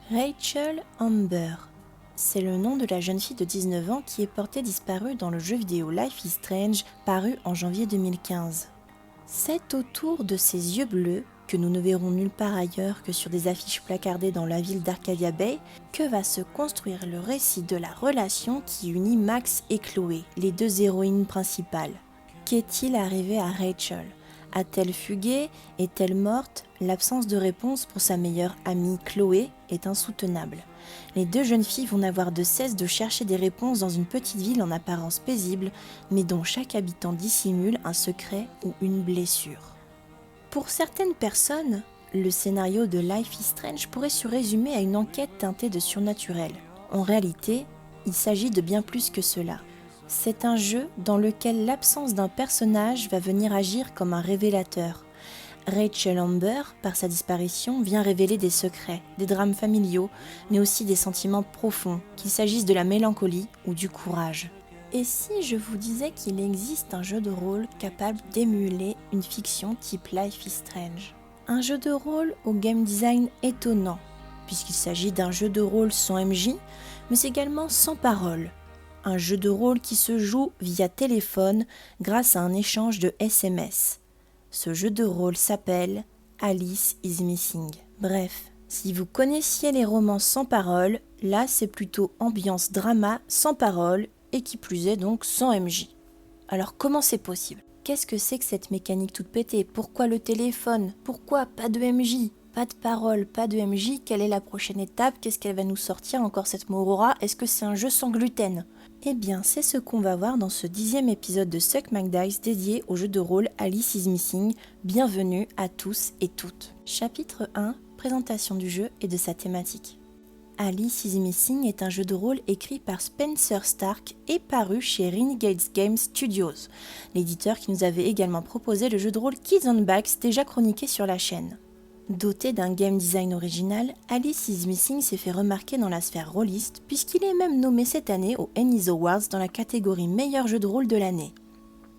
Rachel Amber, c'est le nom de la jeune fille de 19 ans qui est portée disparue dans le jeu vidéo Life is Strange, paru en janvier 2015. C'est autour de ses yeux bleus, que nous ne verrons nulle part ailleurs que sur des affiches placardées dans la ville d'Arcadia Bay, que va se construire le récit de la relation qui unit Max et Chloé, les deux héroïnes principales. Qu'est-il arrivé à Rachel ? A-t-elle fugué ? Est-elle morte ? L'absence de réponse pour sa meilleure amie Chloé est insoutenable. Les deux jeunes filles vont n'avoir de cesse de chercher des réponses dans une petite ville en apparence paisible, mais dont chaque habitant dissimule un secret ou une blessure. Pour certaines personnes, le scénario de Life is Strange pourrait se résumer à une enquête teintée de surnaturel. En réalité, il s'agit de bien plus que cela. C'est un jeu dans lequel l'absence d'un personnage va venir agir comme un révélateur. Rachel Amber, par sa disparition, vient révéler des secrets, des drames familiaux, mais aussi des sentiments profonds, qu'il s'agisse de la mélancolie ou du courage. Et si je vous disais qu'il existe un jeu de rôle capable d'émuler une fiction type Life is Strange ? Un jeu de rôle au game design étonnant, puisqu'il s'agit d'un jeu de rôle sans MJ, mais également sans parole. Un jeu de rôle qui se joue via téléphone grâce à un échange de SMS. Ce jeu de rôle s'appelle Alice is Missing. Bref, si vous connaissiez les romans sans parole, là c'est plutôt ambiance drama sans parole et qui plus est donc sans MJ. Alors comment c'est possible ? Qu'est-ce que c'est que cette mécanique toute pétée ? Pourquoi le téléphone ? Pourquoi pas de MJ ? Pas de parole, pas de MJ, quelle est la prochaine étape ? Qu'est-ce qu'elle va nous sortir encore cette Aurora ? Est-ce que c'est un jeu sans gluten ? Eh bien, c'est ce qu'on va voir dans ce 10e épisode de Suck McDice dédié au jeu de rôle Alice is Missing. Bienvenue à tous et toutes. Chapitre 1, présentation du jeu et de sa thématique. Alice is Missing est un jeu de rôle écrit par Spencer Stark et paru chez Renegade Games Studios, l'éditeur qui nous avait également proposé le jeu de rôle Kids on Bikes déjà chroniqué sur la chaîne. Doté d'un game design original, Alice is Missing s'est fait remarquer dans la sphère rôliste puisqu'il est même nommé cette année aux Ennies Awards dans la catégorie meilleur jeu de rôle de l'année.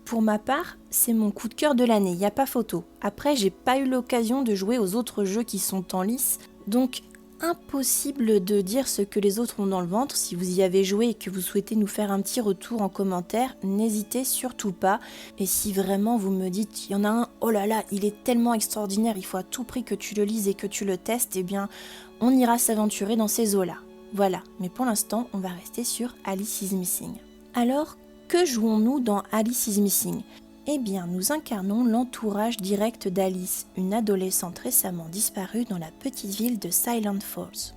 Pour ma part, c'est mon coup de cœur de l'année, y a pas photo. Après, j'ai pas eu l'occasion de jouer aux autres jeux qui sont en lice, donc impossible de dire ce que les autres ont dans le ventre. Si vous y avez joué et que vous souhaitez nous faire un petit retour en commentaire, n'hésitez surtout pas. Et si vraiment vous me dites, il y en a un, oh là là, il est tellement extraordinaire, il faut à tout prix que tu le lises et que tu le testes, eh bien, on ira s'aventurer dans ces eaux-là. Voilà, mais pour l'instant, on va rester sur Alice is Missing. Alors, que jouons-nous dans Alice is Missing ? Eh bien, nous incarnons l'entourage direct d'Alice, une adolescente récemment disparue dans la petite ville de Silent Falls.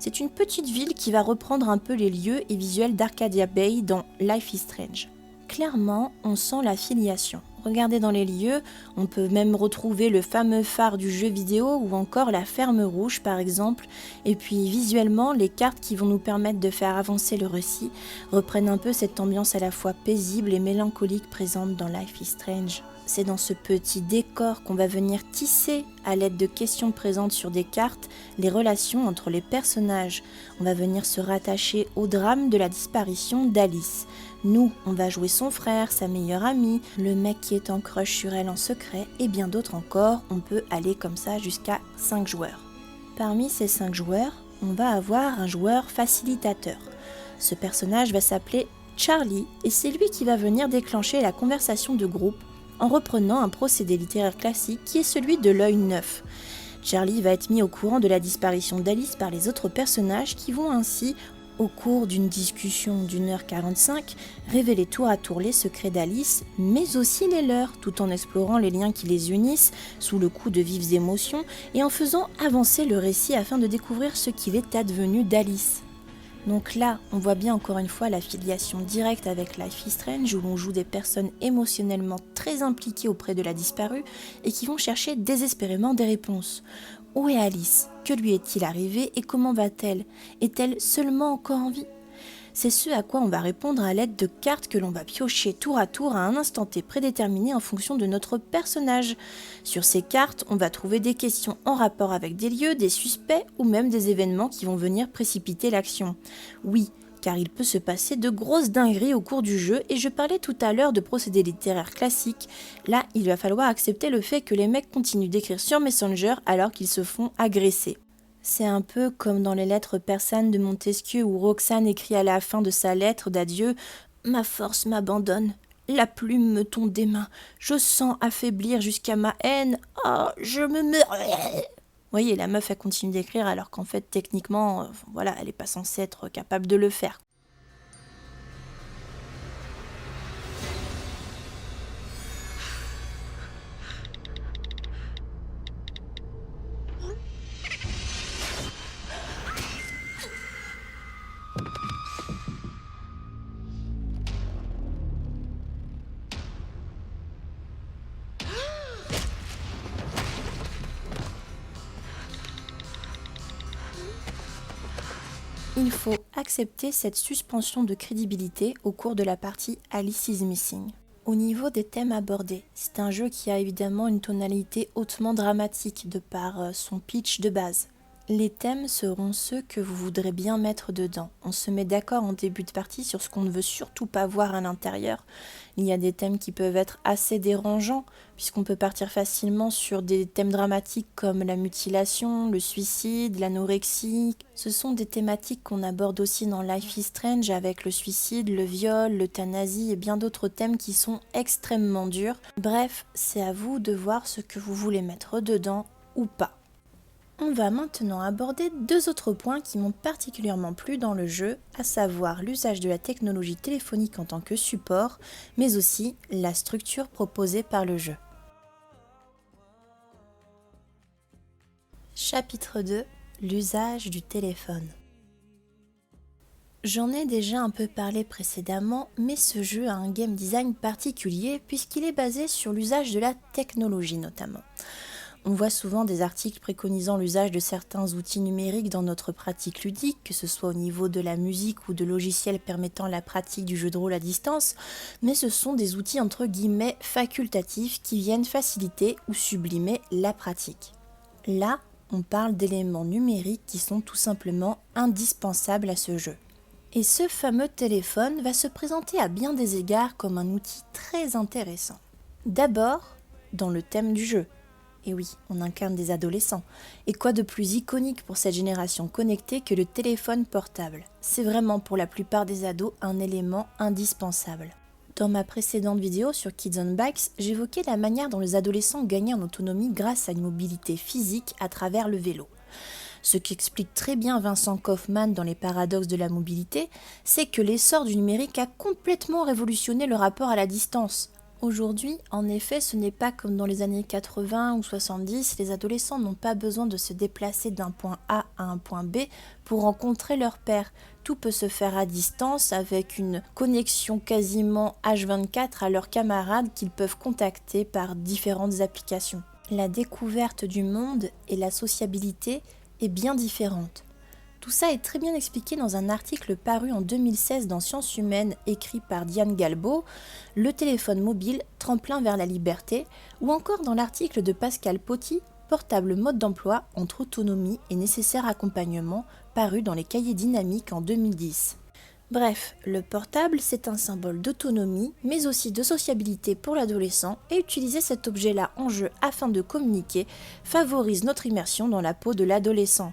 C'est une petite ville qui va reprendre un peu les lieux et visuels d'Arcadia Bay dans Life is Strange. Clairement, on sent la filiation. Regardez dans les lieux, on peut même retrouver le fameux phare du jeu vidéo ou encore la ferme rouge par exemple. Et puis visuellement, les cartes qui vont nous permettre de faire avancer le récit reprennent un peu cette ambiance à la fois paisible et mélancolique présente dans Life is Strange. C'est dans ce petit décor qu'on va venir tisser, à l'aide de questions présentes sur des cartes, les relations entre les personnages. On va venir se rattacher au drame de la disparition d'Alice. Nous, on va jouer son frère, sa meilleure amie, le mec qui est en crush sur elle en secret, et bien d'autres encore. On peut aller comme ça jusqu'à 5 joueurs. Parmi ces 5 joueurs, on va avoir un joueur facilitateur. Ce personnage va s'appeler Charlie, et c'est lui qui va venir déclencher la conversation de groupe en reprenant un procédé littéraire classique qui est celui de l'œil neuf. Charlie va être mis au courant de la disparition d'Alice par les autres personnages qui vont ainsi, au cours d'une discussion d'1h45, révéler tour à tour les secrets d'Alice, mais aussi les leurs, tout en explorant les liens qui les unissent, sous le coup de vives émotions, et en faisant avancer le récit afin de découvrir ce qu'il est advenu d'Alice. Donc là, on voit bien encore une fois la filiation directe avec Life is Strange, où l'on joue des personnes émotionnellement très impliquées auprès de la disparue, et qui vont chercher désespérément des réponses. Où est Alice ? Que lui est-il arrivé et comment va-t-elle ? Est-elle seulement encore en vie ? C'est ce à quoi on va répondre à l'aide de cartes que l'on va piocher tour à tour à un instant T prédéterminé en fonction de notre personnage. Sur ces cartes, on va trouver des questions en rapport avec des lieux, des suspects ou même des événements qui vont venir précipiter l'action. Oui, car il peut se passer de grosses dingueries au cours du jeu, et je parlais tout à l'heure de procédés littéraires classiques. Là, il va falloir accepter le fait que les mecs continuent d'écrire sur Messenger alors qu'ils se font agresser. C'est un peu comme dans les lettres persanes de Montesquieu où Roxane écrit à la fin de sa lettre d'adieu « Ma force m'abandonne, la plume me tombe des mains, je sens affaiblir jusqu'à ma haine, oh, je me meurs !» Vous voyez, la meuf, elle continue d'écrire alors qu'en fait, techniquement, voilà, elle n'est pas censée être capable de le faire. Il faut accepter cette suspension de crédibilité au cours de la partie Alice is Missing. Au niveau des thèmes abordés, c'est un jeu qui a évidemment une tonalité hautement dramatique de par son pitch de base. Les thèmes seront ceux que vous voudrez bien mettre dedans. On se met d'accord en début de partie sur ce qu'on ne veut surtout pas voir à l'intérieur. Il y a des thèmes qui peuvent être assez dérangeants, puisqu'on peut partir facilement sur des thèmes dramatiques comme la mutilation, le suicide, l'anorexie. Ce sont des thématiques qu'on aborde aussi dans Life is Strange avec le suicide, le viol, l'euthanasie et bien d'autres thèmes qui sont extrêmement durs. Bref, c'est à vous de voir ce que vous voulez mettre dedans ou pas. On va maintenant aborder deux autres points qui m'ont particulièrement plu dans le jeu, à savoir l'usage de la technologie téléphonique en tant que support, mais aussi la structure proposée par le jeu. Chapitre 2 : l'usage du téléphone. J'en ai déjà un peu parlé précédemment, mais ce jeu a un game design particulier puisqu'il est basé sur l'usage de la technologie notamment. On voit souvent des articles préconisant l'usage de certains outils numériques dans notre pratique ludique, que ce soit au niveau de la musique ou de logiciels permettant la pratique du jeu de rôle à distance, mais ce sont des outils entre guillemets facultatifs qui viennent faciliter ou sublimer la pratique. Là, on parle d'éléments numériques qui sont tout simplement indispensables à ce jeu. Et ce fameux téléphone va se présenter à bien des égards comme un outil très intéressant. D'abord, dans le thème du jeu. Et oui, on incarne des adolescents. Et quoi de plus iconique pour cette génération connectée que le téléphone portable ? C'est vraiment pour la plupart des ados un élément indispensable. Dans ma précédente vidéo sur Kids on Bikes, j'évoquais la manière dont les adolescents gagnaient en autonomie grâce à une mobilité physique à travers le vélo. Ce qu'explique très bien Vincent Kaufmann dans Les paradoxes de la mobilité, c'est que l'essor du numérique a complètement révolutionné le rapport à la distance. Aujourd'hui, en effet, ce n'est pas comme dans les années 80 ou 70, les adolescents n'ont pas besoin de se déplacer d'un point A à un point B pour rencontrer leur père. Tout peut se faire à distance avec une connexion quasiment H24 à leurs camarades qu'ils peuvent contacter par différentes applications. La découverte du monde et la sociabilité est bien différente. Tout ça est très bien expliqué dans un article paru en 2016 dans Sciences Humaines écrit par Diane Galbaud, Le téléphone mobile, tremplin vers la liberté, ou encore dans l'article de Pascal Potty, Portable mode d'emploi entre autonomie et nécessaire accompagnement, paru dans les Cahiers dynamiques en 2010. Bref, le portable, c'est un symbole d'autonomie, mais aussi de sociabilité pour l'adolescent, et utiliser cet objet-là en jeu afin de communiquer favorise notre immersion dans la peau de l'adolescent.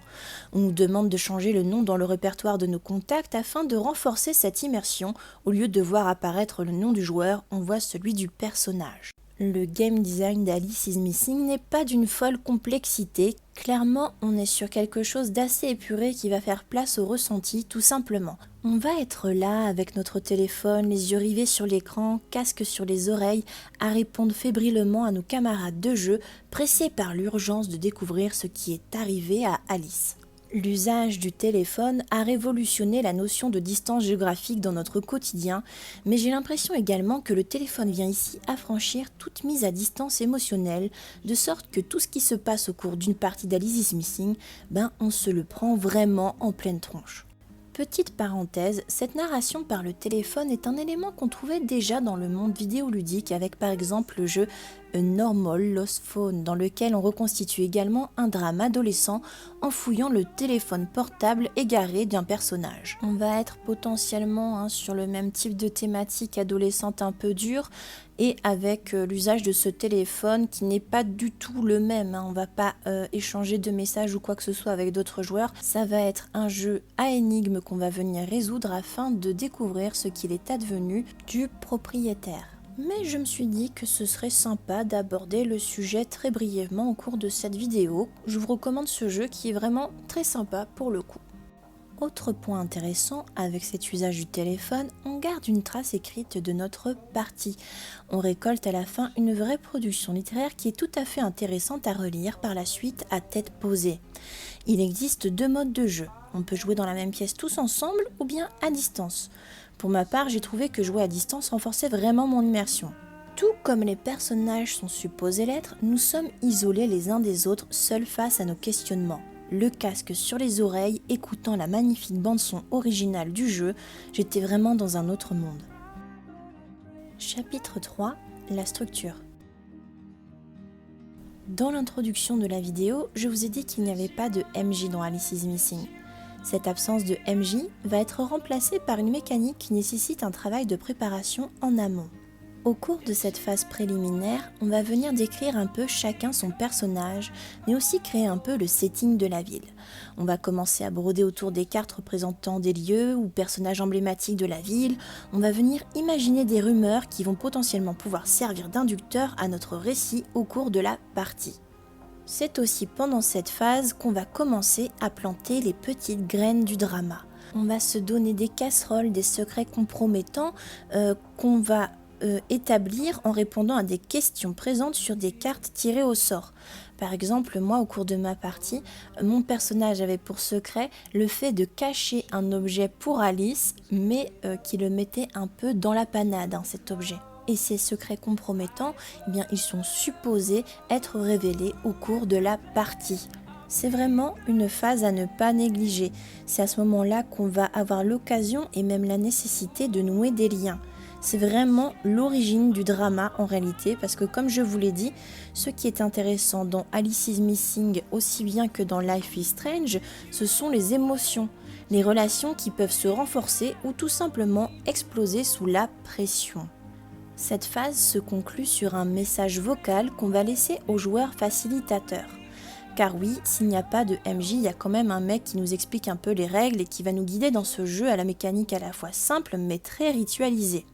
On nous demande de changer le nom dans le répertoire de nos contacts afin de renforcer cette immersion. Au lieu de voir apparaître le nom du joueur, on voit celui du personnage. Le game design d'Alice is Missing n'est pas d'une folle complexité. Clairement, on est sur quelque chose d'assez épuré qui va faire place au ressenti, tout simplement. On va être là avec notre téléphone, les yeux rivés sur l'écran, casque sur les oreilles, à répondre fébrilement à nos camarades de jeu, pressés par l'urgence de découvrir ce qui est arrivé à Alice. L'usage du téléphone a révolutionné la notion de distance géographique dans notre quotidien, mais j'ai l'impression également que le téléphone vient ici affranchir toute mise à distance émotionnelle, de sorte que tout ce qui se passe au cours d'une partie d'Alice is Missing, on se le prend vraiment en pleine tronche. Petite parenthèse, cette narration par le téléphone est un élément qu'on trouvait déjà dans le monde vidéoludique avec par exemple le jeu A Normal Lost Phone, dans lequel on reconstitue également un drame adolescent en fouillant le téléphone portable égaré d'un personnage. On va être potentiellement sur le même type de thématique adolescente un peu dure, et avec l'usage de ce téléphone qui n'est pas du tout le même. On va pas échanger de messages ou quoi que ce soit avec d'autres joueurs. Ça va être un jeu à énigmes qu'on va venir résoudre afin de découvrir ce qu'il est advenu du propriétaire. Mais je me suis dit que ce serait sympa d'aborder le sujet très brièvement au cours de cette vidéo. Je vous recommande ce jeu qui est vraiment très sympa pour le coup. Autre point intéressant, avec cet usage du téléphone, on garde une trace écrite de notre partie. On récolte à la fin une vraie production littéraire qui est tout à fait intéressante à relire par la suite à tête posée. Il existe 2 modes de jeu. On peut jouer dans la même pièce tous ensemble ou bien à distance. Pour ma part, j'ai trouvé que jouer à distance renforçait vraiment mon immersion. Tout comme les personnages sont supposés l'être, nous sommes isolés les uns des autres, seuls face à nos questionnements. Le casque sur les oreilles, écoutant la magnifique bande-son originale du jeu, j'étais vraiment dans un autre monde. Chapitre 3, la structure. Dans l'introduction de la vidéo, je vous ai dit qu'il n'y avait pas de MJ dans Alice is Missing. Cette absence de MJ va être remplacée par une mécanique qui nécessite un travail de préparation en amont. Au cours de cette phase préliminaire, on va venir décrire un peu chacun son personnage, mais aussi créer un peu le setting de la ville. On va commencer à broder autour des cartes représentant des lieux ou personnages emblématiques de la ville. On va venir imaginer des rumeurs qui vont potentiellement pouvoir servir d'inducteur à notre récit au cours de la partie. C'est aussi pendant cette phase qu'on va commencer à planter les petites graines du drama. On va se donner des casseroles, des secrets compromettants qu'on va établir en répondant à des questions présentes sur des cartes tirées au sort. Par exemple, moi au cours de ma partie, mon personnage avait pour secret le fait de cacher un objet pour Alice, mais qui le mettait un peu dans la panade, cet objet. Et ces secrets compromettants, ils sont supposés être révélés au cours de la partie. C'est vraiment une phase à ne pas négliger. C'est à ce moment-là qu'on va avoir l'occasion et même la nécessité de nouer des liens. C'est vraiment l'origine du drama en réalité, parce que comme je vous l'ai dit, ce qui est intéressant dans Alice is Missing aussi bien que dans Life is Strange, ce sont les émotions, les relations qui peuvent se renforcer ou tout simplement exploser sous la pression. Cette phase se conclut sur un message vocal qu'on va laisser au joueur facilitateur. Car oui, s'il n'y a pas de MJ, il y a quand même un mec qui nous explique un peu les règles et qui va nous guider dans ce jeu à la mécanique à la fois simple mais très ritualisée.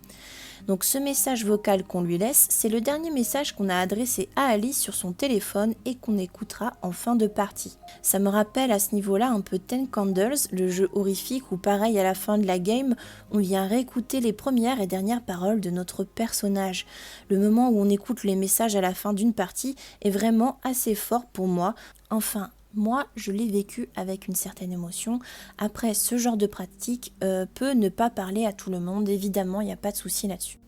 Donc ce message vocal qu'on lui laisse, c'est le dernier message qu'on a adressé à Alice sur son téléphone et qu'on écoutera en fin de partie. Ça me rappelle à ce niveau-là un peu Ten Candles, le jeu horrifique où pareil à la fin de la game, on vient réécouter les premières et dernières paroles de notre personnage. Le moment où on écoute les messages à la fin d'une partie est vraiment assez fort pour moi. Enfin, moi, je l'ai vécu avec une certaine émotion. Après, ce genre de pratique peut ne pas parler à tout le monde, évidemment, il n'y a pas de souci là-dessus.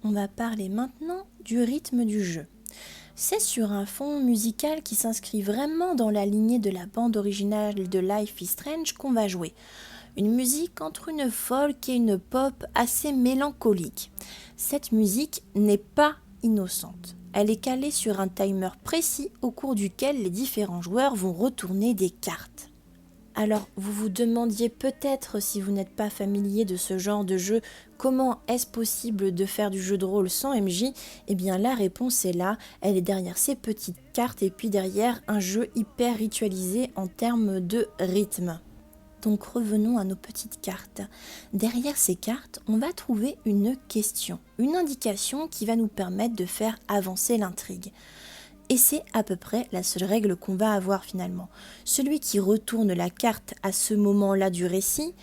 On va parler maintenant du rythme du jeu. C'est sur un fond musical qui s'inscrit vraiment dans la lignée de la bande originale de Life is Strange qu'on va jouer. Une musique entre une folk et une pop assez mélancolique. Cette musique n'est pas innocente. Elle est calée sur un timer précis au cours duquel les différents joueurs vont retourner des cartes. Alors, vous vous demandiez peut-être, si vous n'êtes pas familier de ce genre de jeu, comment est-ce possible de faire du jeu de rôle sans MJ ? Eh bien, la réponse est là, elle est derrière ces petites cartes et puis derrière un jeu hyper ritualisé en termes de rythme. Donc revenons à nos petites cartes. Derrière ces cartes, on va trouver une question, une indication qui va nous permettre de faire avancer l'intrigue. Et c'est à peu près la seule règle qu'on va avoir finalement. Celui qui retourne la carte à ce moment-là du récit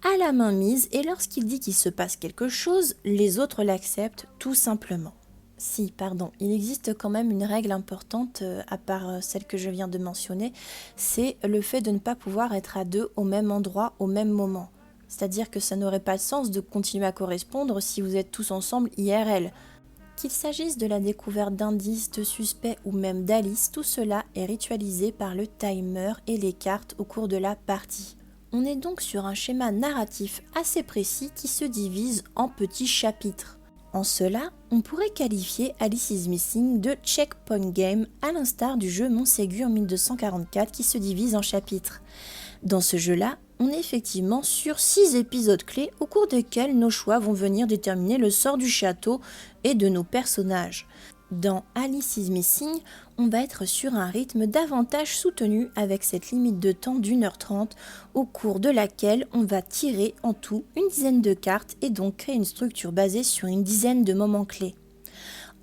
a la main mise et lorsqu'il dit qu'il se passe quelque chose, les autres l'acceptent tout simplement. Il existe quand même une règle importante, à part celle que je viens de mentionner, c'est le fait de ne pas pouvoir être à deux au même endroit, au même moment. C'est-à-dire que ça n'aurait pas de sens de continuer à correspondre si vous êtes tous ensemble IRL. Qu'il s'agisse de la découverte d'indices, de suspects ou même d'Alice, tout cela est ritualisé par le timer et les cartes au cours de la partie. On est donc sur un schéma narratif assez précis qui se divise en petits chapitres. En cela, on pourrait qualifier Alice is Missing de checkpoint game à l'instar du jeu Montségur 1244 qui se divise en chapitres. Dans ce jeu-là, on est effectivement sur 6 épisodes clés au cours desquels nos choix vont venir déterminer le sort du château et de nos personnages. Dans Alice is Missing, on va être sur un rythme davantage soutenu avec cette limite de temps d'1h30 au cours de laquelle on va tirer en tout une dizaine de cartes et donc créer une structure basée sur une dizaine de moments clés.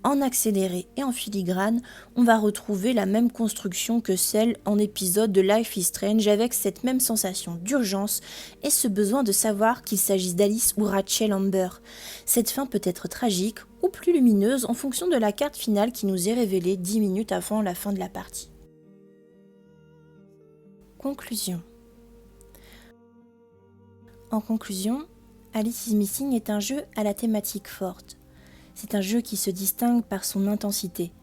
En accéléré et en filigrane, on va retrouver la même construction que celle en épisode de Life is Strange avec cette même sensation d'urgence et ce besoin de savoir qu'il s'agisse d'Alice ou Rachel Amber. Cette fin peut être tragique ou plus lumineuse en fonction de la carte finale qui nous est révélée 10 minutes avant la fin de la partie. Conclusion. En conclusion, Alice is Missing est un jeu à la thématique forte. C'est un jeu qui se distingue par son intensité.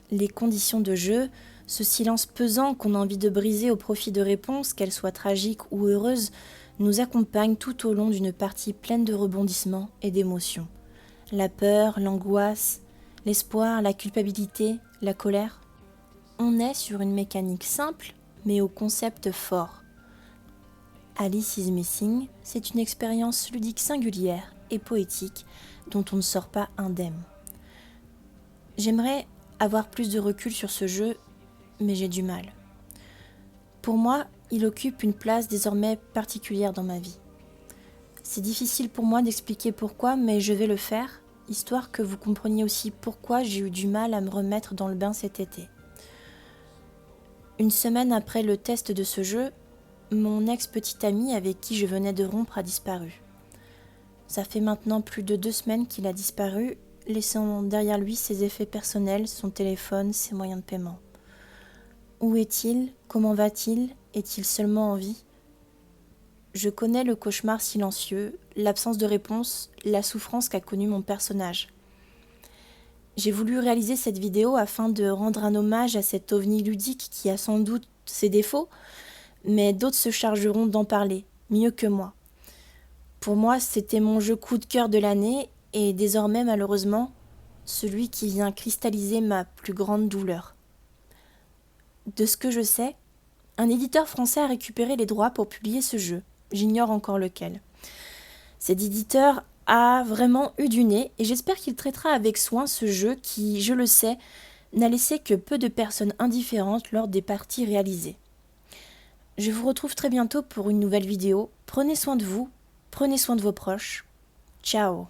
Les conditions de jeu, ce silence pesant qu'on a envie de briser au profit de réponses, qu'elles soient tragiques ou heureuses, nous accompagnent tout au long d'une partie pleine de rebondissements et d'émotions. La peur, l'angoisse, l'espoir, la culpabilité, la colère. On est sur une mécanique simple, mais au concept fort. Alice is Missing, c'est une expérience ludique singulière et poétique dont on ne sort pas indemne. J'aimerais avoir plus de recul sur ce jeu, mais j'ai du mal. Pour moi, il occupe une place désormais particulière dans ma vie. C'est difficile pour moi d'expliquer pourquoi, mais je vais le faire, histoire que vous compreniez aussi pourquoi j'ai eu du mal à me remettre dans le bain cet été. Une semaine après le test de ce jeu, mon ex-petite amie avec qui je venais de rompre a disparu. Ça fait maintenant plus de 2 semaines qu'il a disparu, laissant derrière lui ses effets personnels, son téléphone, ses moyens de paiement. Où est-il? Comment va-t-il? Est-il seulement en vie? Je connais le cauchemar silencieux, l'absence de réponse, la souffrance qu'a connue mon personnage. J'ai voulu réaliser cette vidéo afin de rendre un hommage à cet ovni ludique qui a sans doute ses défauts, mais d'autres se chargeront d'en parler, mieux que moi. Pour moi, c'était mon jeu coup de cœur de l'année et désormais, malheureusement, celui qui vient cristalliser ma plus grande douleur. De ce que je sais, un éditeur français a récupéré les droits pour publier ce jeu. J'ignore encore lequel. Cet éditeur a vraiment eu du nez et j'espère qu'il traitera avec soin ce jeu qui, je le sais, n'a laissé que peu de personnes indifférentes lors des parties réalisées. Je vous retrouve très bientôt pour une nouvelle vidéo. Prenez soin de vous. Prenez soin de vos proches. Ciao.